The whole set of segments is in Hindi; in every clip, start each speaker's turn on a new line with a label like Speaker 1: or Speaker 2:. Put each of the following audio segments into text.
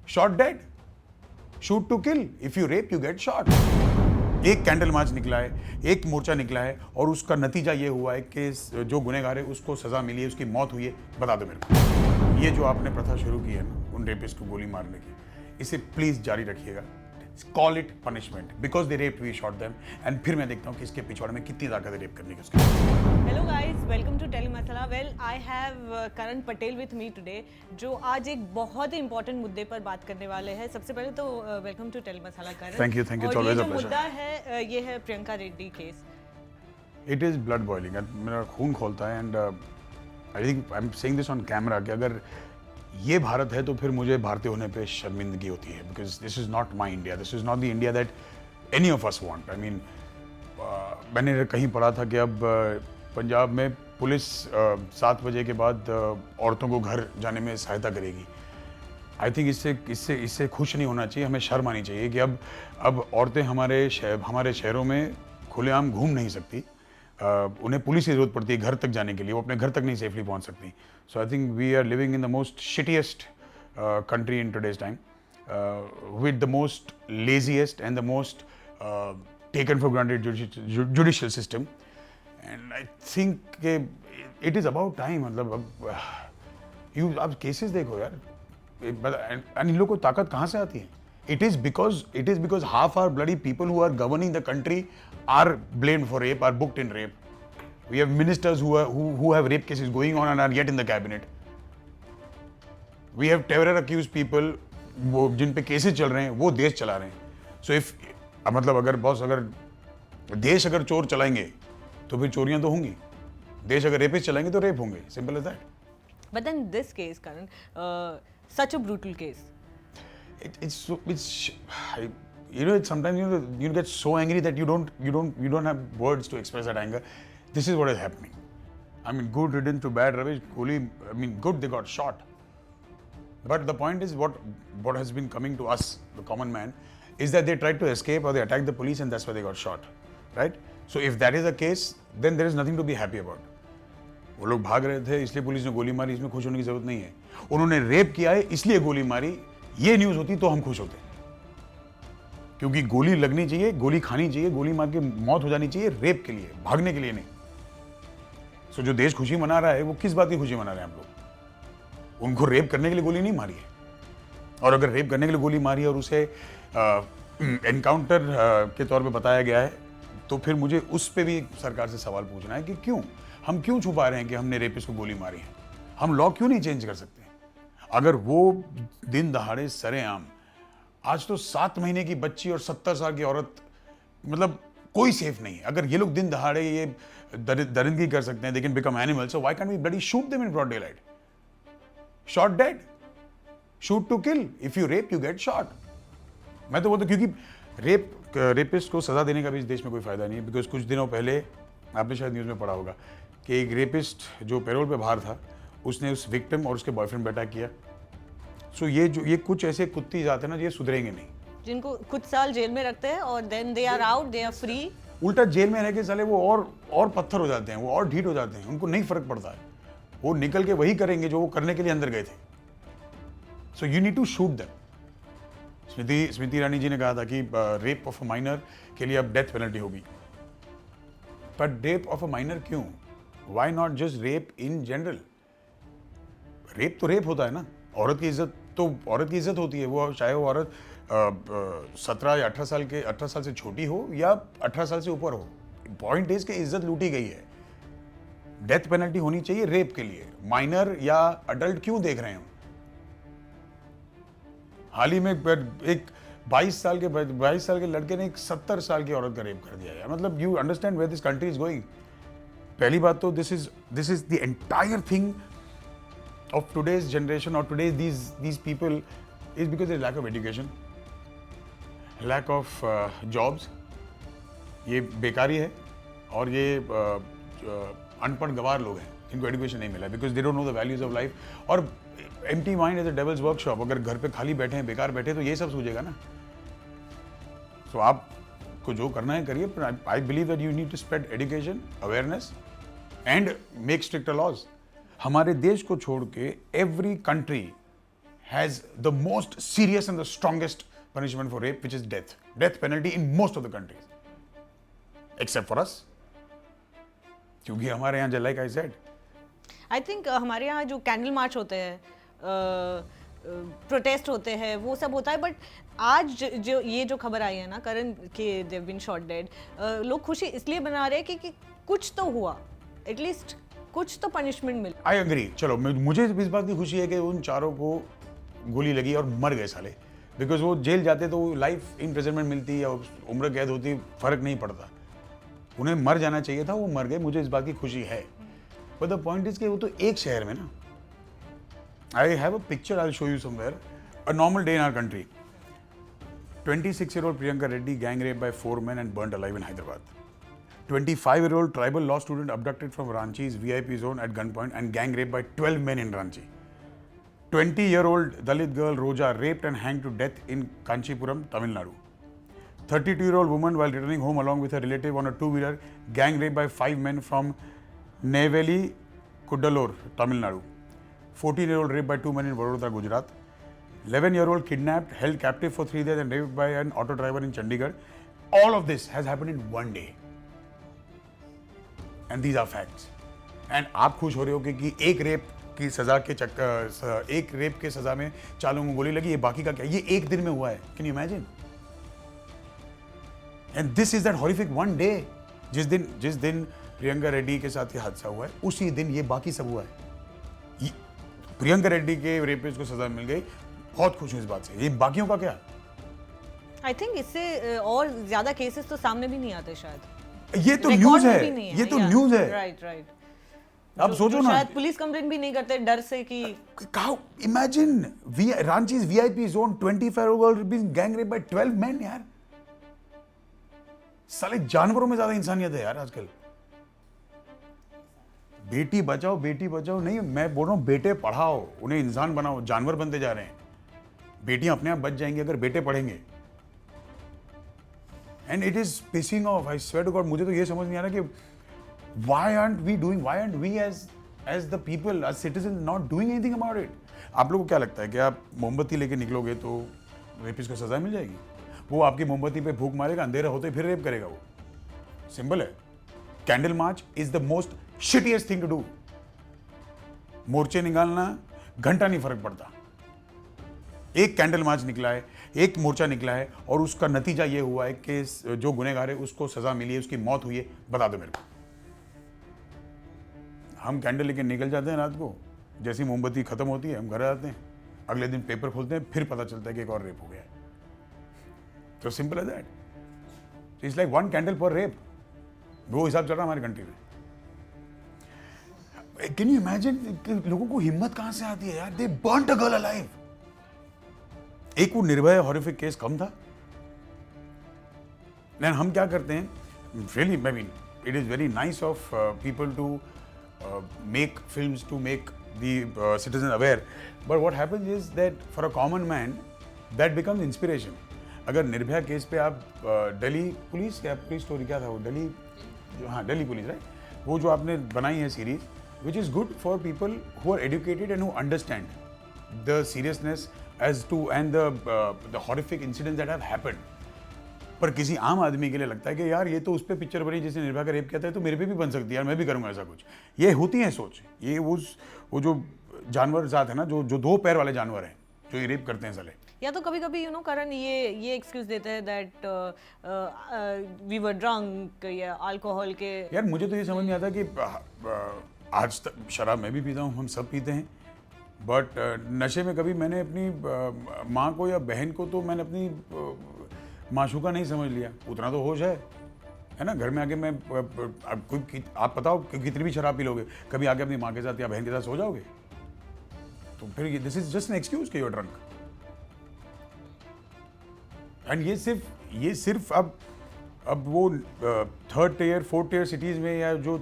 Speaker 1: Shot dead, shoot to kill, if you rape you get shot. एक कैंडल मार्च निकला है, एक मोर्चा निकला है और उसका नतीजा ये हुआ है कि जो गुनहगार है उसको सजा मिली है, उसकी मौत हुई है। बता दो मेरे को, ये जो आपने प्रथा शुरू की है ना उन रेपिस्ट को गोली मारने की, इसे प्लीज जारी रखिएगा। Call it punishment because they rape we shot them. And फिर मैं देखता हूँ कि इसके पिछवाड़े में कितनी ताकत है रेप करने की उसके।
Speaker 2: Hello guys, welcome to Telly Masala. Well, I have Karan Patel with me today, जो आज एक बहुत ही इंपॉर्टेंट मुद्दे पर बात करने वाले हैं। सबसे पहले तो welcome to Telly Masala Karan.
Speaker 1: Thank you,
Speaker 2: और ये
Speaker 1: ऑलवेज
Speaker 2: जो
Speaker 1: अ प्लेजर।
Speaker 2: मुद्दा है ये है Priyanka Reddy case.
Speaker 1: It is blood boiling, मेरा खून खोलता है। And I think I am saying this on camera कि अगर ये भारत है तो फिर मुझे भारतीय होने पे शर्मिंदगी होती है, because this is not my India, this is not the India that any of us want. I mean, मैंने कहीं पढ़ा था कि अब पंजाब में पुलिस 7 बजे के बाद औरतों को घर जाने में सहायता करेगी। आई थिंक इससे खुश नहीं होना चाहिए, हमें शर्म आनी चाहिए कि अब औरतें हमारे शहरों में खुलेआम घूम नहीं सकती। उन्हें पुलिस की जरूरत पड़ती है घर तक जाने के लिए, वो अपने घर तक नहीं सेफली पहुंच सकती। So I think we are living in the most shittiest country in today's time, with the most laziest and the most taken for granted judicial system. And I think it is about time. मतलब अब केसेस देखो यार, इन लोगों को ताकत कहाँ से आती है? It is because half our bloody people who are governing the country are blamed for rape, are booked in rape. We have ministers who have rape cases going on and are yet in the cabinet. We have terror accused people, वो जिन पे केसेस चल रहे हैं वो देश चला रहे हैं। So if मतलब अगर देश अगर चोर चलाएंगे तो फिर चोरियां तो होंगी, देश अगर रेपिस्ट चलाएंगे तो रेप होंगे, simple as that.
Speaker 2: But then this case, Karan, such a brutal case.
Speaker 1: It's sometimes you get so angry that you don't have words to express that anger. This is what is happening. I mean, good riddance to bad rubbish. Good they got shot. But the point is what has been coming to us, the common man, is that they tried to escape or they attacked the police and that's why they got shot, right? So if that is the case, then there is nothing to be happy about. वो लोग भाग रहे थे इसलिए पुलिस ने गोली मारी, इसमें खुश होने की जरूरत नहीं है। उन्होंने रेप किया है इसलिए गोली मारी, ये न्यूज होती तो हम खुश होते, क्योंकि गोली लगनी चाहिए, गोली खानी चाहिए, गोली मार के मौत हो जानी चाहिए रेप के लिए, भागने के लिए नहीं। सो जो देश खुशी मना रहा है वो किस बात की खुशी मना रहे हैं आप लोग? उनको रेप करने के लिए गोली नहीं मारी है, और अगर रेप करने के लिए गोली मारी और उसे एनकाउंटर के तौर पे बताया गया है तो फिर मुझे उस पर भी सरकार से सवाल पूछना है कि हम क्यों छुपा रहे हैं कि हमने रेपिस्ट को गोली मारी है? हम लॉ क्यों नहीं चेंज कर सकते? अगर वो दिन दहाड़े सरेआम, आज तो 7 महीने की बच्ची और 70 साल की औरत, मतलब कोई सेफ नहीं है। अगर ये लोग दिन दहाड़े ये दरिंदगी कर सकते हैं, they can become animals, so why can't we bloody shoot them in broad daylight? Shot dead, shoot to kill, if you rape you get shot. मैं तो बोलता, क्योंकि रेपिस्ट को सजा देने का भी इस देश में कोई फायदा नहीं है। बिकॉज कुछ दिनों पहले आपने शायद न्यूज में पढ़ा होगा कि एक रेपिस्ट जो पैरोल पे बाहर था, उसने उस विक्टिम और उसके बॉयफ्रेंड पे अटैक किया। सो ये कुछ ऐसे कुत्ती जाते हैं ना, ये सुधरेंगे नहीं,
Speaker 2: जिनको कुछ साल जेल में रखते हैं और then they are out, they are free.
Speaker 1: उल्टा जेल में रह के साले वो और पत्थर हो जाते हैं, वो और ढीठ हो जाते हैं, उनको नहीं फर्क पड़ता है, वो निकल के वही करेंगे जो वो करने के लिए अंदर गए थे। So you need to shoot them. Smriti Irani ji ने कहा था कि रेप ऑफ अ माइनर के लिए अब डेथ पेनल्टी होगी, पर रेप ऑफ अ माइनर क्यों? Why not just rape in general? Rape तो रेप होता है ना, औरत की इज्जत होती है, वो चाहे वो औरत 17 या 18 साल से छोटी हो या 18 साल से ऊपर हो। पॉइंट इज कि इज्जत लूटी गई है। डेथ पेनल्टी होनी चाहिए रेप के लिए, माइनर या अडल्ट क्यों देख रहे हैं? हाल ही में एक 22 साल के लड़के ने एक 70 साल की औरत का रेप कर दिया है। मतलब you understand where this country is going. पहली बात तो this is the entire thing of today's generation or today's these people is because there's lack of education, lack of jobs. ये बेकारी है और ये अनपढ़ गवार लोग हैं जिनको एजुकेशन नहीं मिला, because they don't know the values of life. और empty mind is a devil's workshop. अगर घर पे खाली बैठे हैं, बेकार बैठे, तो ये सब सूझेगा ना। सो आपको जो करना है करिए, पर I believe that you need to spread education, awareness and make stricter laws. हमारे देश को छोड़ के every country has the most serious and the strongest punishment for rape, which is death. Death penalty in most of the countries, except for us. क्योंकि हमारे यहाँ, like I said,
Speaker 2: I think हमारे यहाँ जो कैंडल मार्च होते हैं, प्रोटेस्ट होते हैं, वो सब होता है, बट आज जो ये जो खबर आई है ना करण के देव बीन शॉट डेड, लोग खुशी इसलिए मना रहे हैं कि कुछ तो हुआ, एटलीस्ट कुछ तो पनिशमेंट मिली.
Speaker 1: I agree. चलो मुझे इस बात की खुशी है कि उन चारों को गोली लगी और मर गए साले, बिकॉज वो जेल जाते तो लाइफ इम्प्रिजनमेंट मिलती या उम्र कैद होती, फर्क नहीं पड़ता. उन्हें मर जाना चाहिए था, वो मर गए, मुझे इस बात की खुशी है. बट द पॉइंट इज कि वो तो एक शहर में ना. I have a picture, I show you somewhere, a normal day in our country. 26-year-old Priyanka Reddy gang raped by 4 men and burnt alive in Hyderabad. 25-year-old tribal law student abducted from Ranchi's VIP zone at gunpoint and gang raped by 12 men in Ranchi. 20-year-old Dalit girl Roja raped and hanged to death in Kanchipuram, Tamil Nadu. 32-year-old woman while returning home along with her relative on a two-wheeler gang raped by 5 men from Neyveli, Cuddalore, Tamil Nadu. 14-year-old raped by 2 men in Vadodara, Gujarat. 11-year-old kidnapped, held captive for 3 days and raped by an auto driver in Chandigarh. All of this has happened in one day. And these are facts. And आप खुश हो रहे हो कि एक रेप की सजा के एक रेप के सजा में 4 लोगों को गोली लगी, ये बाकी का क्या, ये एक दिन में हुआ है. Can you imagine? And this is that horrific one day. जिस दिन प्रियंका रेड्डी के साथ ये हादसा हुआ है, उसी दिन ये बाकी सब हुआ है. प्रियंका रेड्डी के रेपिस्ट को सजा मिल गई, बहुत खुश हूं इस बात से. ये बाकियों का क्या?
Speaker 2: आई थिंक इससे और ज्यादा केसेस तो सामने भी नहीं आते शायद.
Speaker 1: ये तो न्यूज है, ये तो न्यूज है.
Speaker 2: Right right.
Speaker 1: आप सोचो ना,
Speaker 2: शायद पुलिस कंप्लेंट भी नहीं करते डर से कि
Speaker 1: imagine रांची's VIP zone, 25-year-old girl being gang raped by 12 men. यार साले जानवरों में ज्यादा इंसानियत है यार आजकल. बेटी बचाओ नहीं, मैं बोल रहा हूं बेटे पढ़ाओ, उन्हें इंसान बनाओ. जानवर बनते जा रहे हैं. बेटियां अपने आप बच जाएंगी अगर बेटे पढ़ेंगे. And it is pissing off, I swear to God. मुझे तो ये समझ नहीं आ रहा कि why aren't we as the people, as citizens not doing anything about it? आप लोगों को क्या लगता है कि आप मोमबत्ती लेके निकलोगे तो रेपिस्ट को सजा मिल जाएगी? वो आपकी मोमबत्ती पे फूंक मारेगा, अंधेरा होते फिर रेप करेगा. वो सिंपल है. Candle march is the most shittiest thing to do. मोर्चे निकालना घंटा नहीं फर्क पड़ता. एक कैंडल मार्च निकला है, एक मोर्चा निकला है और उसका नतीजा ये हुआ है कि जो गुनहगार है उसको सजा मिली है, उसकी मौत हुई है. बता दो मेरे को. हम कैंडल लेके निकल जाते हैं रात को, जैसी मोमबत्ती खत्म होती है हम घर आते हैं, अगले दिन पेपर खोलते हैं, फिर पता चलता है कि एक और रेप हो गया है. तो सिंपल है दैट. इट्स लाइक 1 कैंडल पर रेप. वो हिसाब चल रहा है हमारी कंट्री में. कैन यू इमेजिन लोगों को हिम्मत कहां से आती है यार? दे बर्न्ड अ गर्ल अलाइव. एक वो निर्भय हॉरिफिक केस कम था. लेकिन हम क्या करते हैं, really I mean it is very nice of people to make films to make the citizen aware, but what happens is that for a common man that becomes inspiration. अगर निर्भया केस पे आप दिल्ली पुलिस या पुलिस स्टोरी क्या था वो दिल्ली पुलिस राइट, वो जो आपने बनाई है series, which is good for people who are educated and who understand the seriousness as to and the horrific incidents that have happened. पर किसी आम आदमी के लिए लगता है कि यार ये तो उस पर पिक्चर बनी जिसने निर्भया का रेप किया था, तो मेरे पे भी बन सकती है यार, मैं भी करूंगा ऐसा कुछ. ये होती है सोच. ये वो जो जानवर जात है ना, जो 2 पैर वाले जानवर हैं जो ये रेप करते हैं साले.
Speaker 2: या तो कभी कभी करण ये एक्सक्यूज देते हैं दैट वी वर ड्रंक या अल्कोहल के.
Speaker 1: यार मुझे तो ये समझ नहीं आता कि आज तक शराब मैं भी पीता हूँ, हम सब पीते हैं, बट नशे में कभी मैंने अपनी माँ को या बहन को तो मैंने अपनी माशूका नहीं समझ लिया. उतना तो होश है ना. घर में आके मैं आप बताओ कितनी भी शराब पी लोगे, कभी आके अपनी माँ के साथ या बहन के साथ सो जाओगे? तो फिर this is just an excuse कि यू आर ड्रंक. एंड ये सिर्फ अब वो 3rd tier 4th tier cities में या जो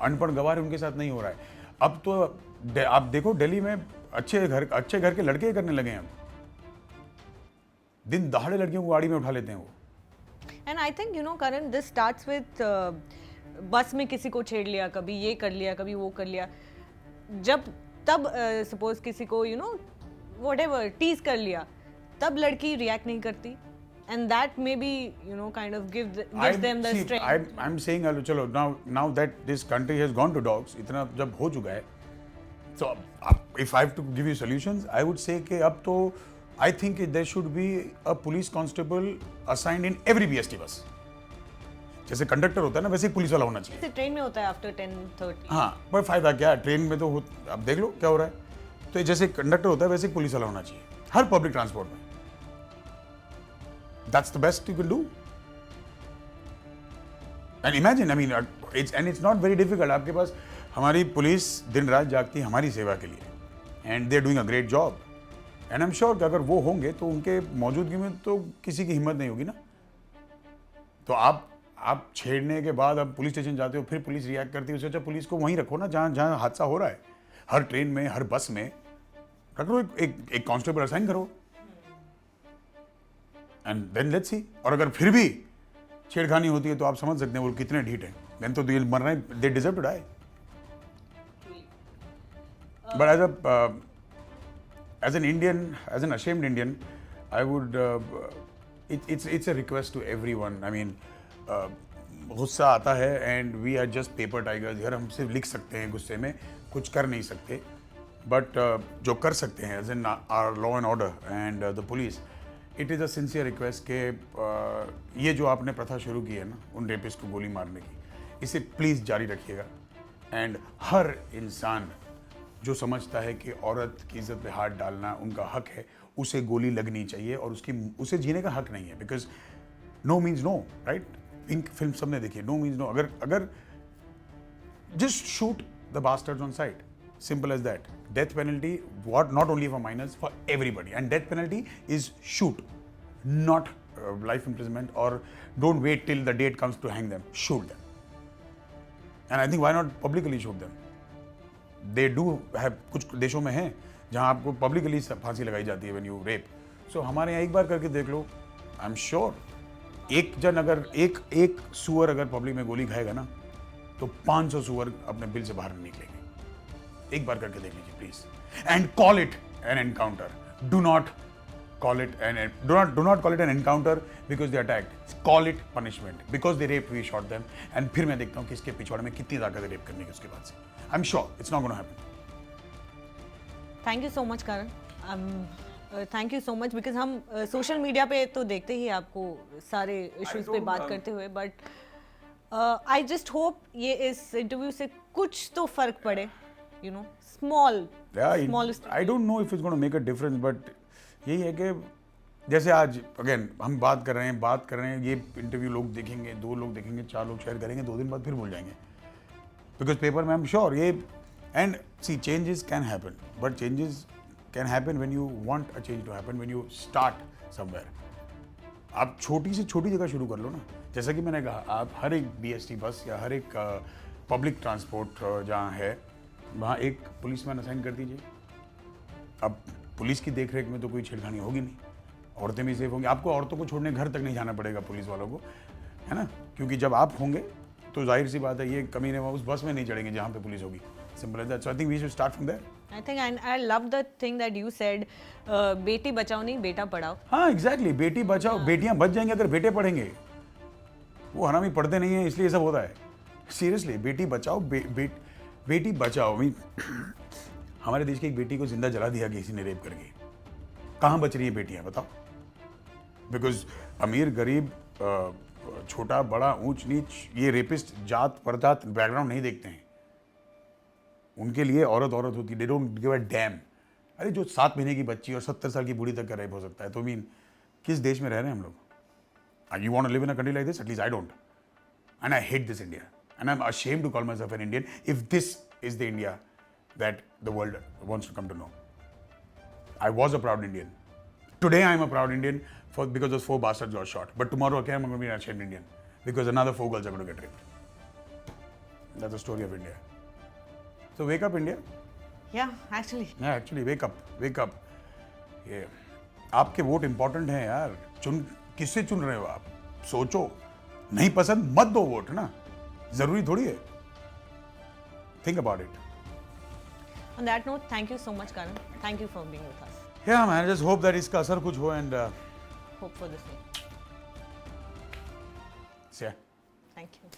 Speaker 1: अनपढ़ गवार है उनके साथ नहीं हो रहा है. अब तो आप देखो दिल्ली में अच्छे घर के लड़के करने लगे हैं. दिन दहाड़े लड़कियों को गाड़ी में उठा लेते हैं वो.
Speaker 2: And I think Karan this starts with बस में किसी को छेड़ लिया, कभी ये कर लिया, कभी वो कर लिया. जब तब सपोज किसी को whatever टीज कर लिया, तब लड़की रिएक्ट नहीं करती, and that maybe kind of gives them the strength.
Speaker 1: I'm saying चलो now that this country has gone to dogs, इतना जब हो चुका है, so if I have to give you solutions, I would say कि अब तो I think there should be a police constable assigned in every BST bus. जैसे कंडक्टर होता है ना, वैसे ही पुलिस वाला होना चाहिए.
Speaker 2: जैसे ट्रेन में होता है आफ्टर 10:30.
Speaker 1: हाँ, पर फायदा क्या है, ट्रेन में तो अब देख लो क्या हो रहा है. तो जैसे कंडक्टर होता है वैसे ही पुलिस वाला होना चाहिए हर पब्लिक ट्रांसपोर्ट में. That's the best you can do. And imagine, I mean, it's not very difficult. आपके पास हमारी पुलिस दिन रात जागती है हमारी सेवा के लिए, and they're doing a great job. And I'm sure कि अगर वो होंगे तो उनके मौजूदगी में तो किसी की हिम्मत नहीं होगी ना. तो आप छेड़ने के बाद अब पुलिस स्टेशन जाते हो, फिर पुलिस रिएक्ट करती है, उससे अच्छा पुलिस को वहीं रखो ना जहाँ हादसा हो रहा है. हर ट्रेन में, हर बस में रख लो, एक कांस्टेबल असाइन करो, एंड देन लेट्स सी. और अगर फिर भी छेड़खानी होती है तो आप समझ सकते हैं वो कितने ढीठ हैं. देन तो ये मर रहे हैं, they deserve to die. But as an Indian, as an ashamed Indian, I would it's a request to everyone. I mean, गुस्सा आता है and we are just paper tigers. यार हम सिर्फ लिख सकते हैं गुस्से में, कुछ कर नहीं सकते. But जो कर सकते हैं as in our law and order and the police, it is a sincere request कि ये जो आपने प्रथा शुरू की है ना उन रेपिस्ट को गोली मारने की, इसे प्लीज़ जारी रखिएगा. एंड हर इंसान जो समझता है कि औरत की इज्जत पे हाथ डालना उनका हक है, उसे गोली लगनी चाहिए और उसे जीने का हक नहीं है. Because no means no, right. Pink film सबने देखी है. No means no. अगर just shoot the bastards on sight, simple as that. Death penalty what not only for minors, for everybody. And death penalty is shoot, not life imprisonment, or don't wait till the date comes to hang them. Shoot them. And I think why not publicly shoot them? They do have, कुछ देशों में है जहाँ आपको पब्लिकली फांसी लगाई जाती है when you rape. So हमारे यहाँ एक बार करके देख लो. I'm sure एक जन अगर एक सुअर अगर पब्लिक में गोली खाएगा ना तो 500 सुअर अपने बिल से बाहर निकलेंगे. एक बार करके देख लीजिए please. And call it N encounter. Do not call it do not call it an encounter because they attacked. Call it punishment because they raped, we shot them. And फिर मैं देखता हूँ कि इसके पिछवाड़े में कितनी ताकत है रेप करने की उसके बाद से. I'm sure it's not going to happen.
Speaker 2: Thank you so much, Karan. Thank you so much because हम सोशल मीडिया पे तो देखते ही आपको सारे इश्यूज पे बात करते हुए, बट आई जस्ट होप ये इस इंटरव्यू से कुछ तो फर्क पड़े, you know, smallest.
Speaker 1: I don't know if it's going to make a difference, but यही है कि जैसे आज अगेन हम बात कर रहे हैं, ये इंटरव्यू लोग देखेंगे, 2 लोग देखेंगे, 4 लोग शेयर करेंगे, 2 दिन बाद फिर भूल जाएंगे. बिकॉज पेपर में आई एम श्योर ये, and see changes can happen, but changes can happen when you want a change to happen, when you start somewhere. आप छोटी से छोटी जगह शुरू कर लो ना. जैसा कि मैंने कहा, आप हर एक BST बस या हर एक पब्लिक ट्रांसपोर्ट जहाँ है वहाँ एक पुलिसमैन असाइन कर दीजिए. अब पुलिस की देखरेख में तो कोई छेड़खानी होगी नहीं, औरतें भी सेफ होंगी. आपको औरतों को छोड़ने घर तक नहीं जाना पड़ेगा पुलिस वालों को, है ना. क्योंकि जब आप होंगे तो जाहिर सी बात है ये कमीने उस बस में नहीं चढ़ेंगे जहाँ पे पुलिस होगी. Simple as that. So I think we should start from there.
Speaker 2: I think I love the thing that you said, Beti Bachao नहीं बेटा पढ़ाओ.
Speaker 1: हाँ एग्जैक्टली, बेटी बचाओ. बेटियाँ बच जाएंगी अगर बेटे पढ़ेंगे. वो हरामी पढ़ते नहीं है इसलिए सब होता है. सीरियसली, बेटी बचाओ, बेटी बचाओ. हमारे देश की एक बेटी को जिंदा जला दिया किसी ने रेप करके. कहाँ बच रही है बेटियाँ बताओ. बिकॉज अमीर गरीब, छोटा बड़ा, ऊंच नीच, ये रेपिस्ट जात परजात बैकग्राउंड नहीं देखते हैं. उनके लिए औरत होती है. They don't give a dam. अरे जो 7 महीने की बच्ची और 70 साल की बूढ़ी तक का रेप हो सकता है, तो मीन किस देश में रह रहे हैं हम लोग. You want to live in a country like this? At least I don't. And I hate this India. And I am ashamed to call myself an Indian if this is the India that the world wants to come to know. I was a proud Indian. Today I am a proud Indian because those 4 bastards got shot. But tomorrow again I'm going to be an ashamed Indian because another 4 girls are going to get raped. That's the story of India. So wake up, India.
Speaker 2: Yeah, actually
Speaker 1: wake up. ये आपके वोट इंपॉर्टेंट हैं यार. किससे चुन रहे हो आप? सोचो. नहीं पसंद मत दो वोट ना. जरूरी थोड़ी है. Think about it.
Speaker 2: On that note, thank you so much, Karan. Thank you for being with us.
Speaker 1: Yeah, man. I just hope that इसका असर कुछ हो and
Speaker 2: hope for the same
Speaker 1: yeah.
Speaker 2: Thank you